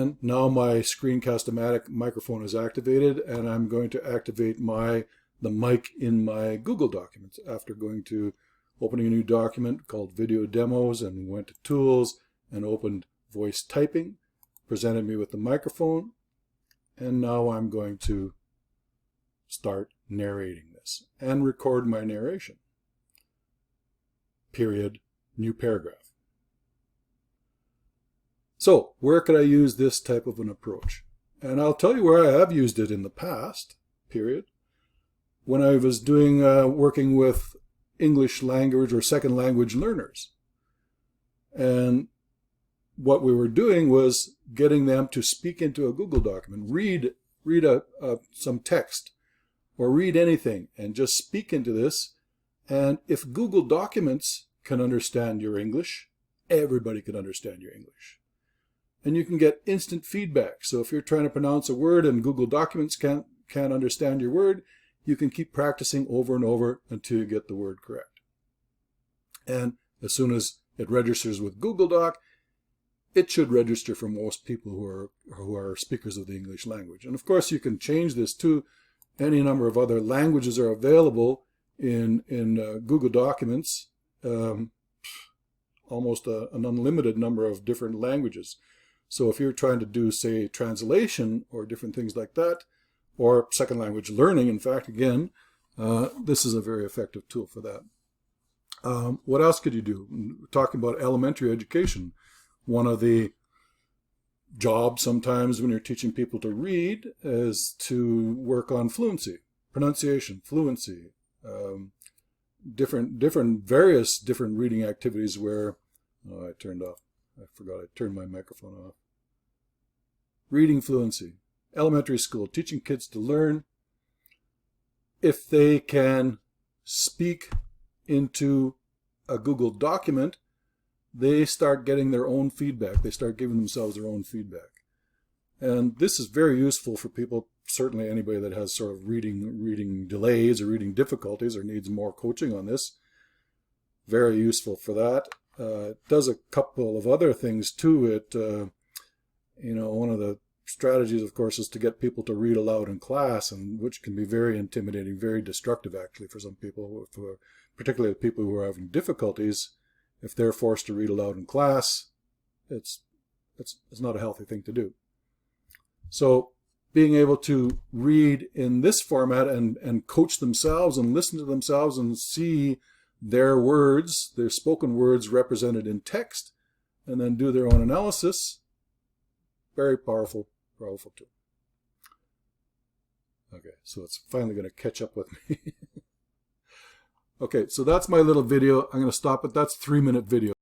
And now my Screencast-O-Matic microphone is activated, and I'm going to activate the mic in my Google Documents after opening a new document called Video Demos, and went to Tools and opened Voice Typing, presented me with the microphone, and now I'm going to start narrating this and record my narration. Period. New paragraph. So, where could I use this type of an approach? And I'll tell you where I have used it in the past, period. When I was working with English language or second language learners. And what we were doing was getting them to speak into a Google document, read some text, or read anything, and just speak into this. And if Google Documents can understand your English, everybody can understand your English. And you can get instant feedback. So if you're trying to pronounce a word and Google Documents can't understand your word, you can keep practicing over and over until you get the word correct. And as soon as it registers with Google Doc, it should register for most people who are speakers of the English language. And of course, you can change this to any number of other languages are available in Google Documents, almost an unlimited number of different languages. So if you're trying to do, say, translation or different things like that, or second language learning, in fact, again, this is a very effective tool for that. What else could you do? We're talking about elementary education. One of the jobs sometimes when you're teaching people to read is to work on fluency, pronunciation, fluency, various different reading activities where, I forgot I turned my microphone off. Reading fluency, elementary school, teaching kids to learn. If they can speak into a Google document, they start getting their own feedback. They start giving themselves their own feedback. And this is very useful for people, certainly anybody that has sort of reading delays or reading difficulties or needs more coaching on this. Very useful for that. It does a couple of other things too. One of the strategies, of course, is to get people to read aloud in class, and which can be very intimidating, very destructive actually for some people, particularly people who are having difficulties. If they're forced to read aloud in class, it's not a healthy thing to do. So being able to read in this format and coach themselves and listen to themselves and see their words, their spoken words represented in text, and then do their own analysis, very powerful tool. Okay, so it's finally going to catch up with me. Okay, so that's my little video. I'm going to stop it. That's a 3-minute video.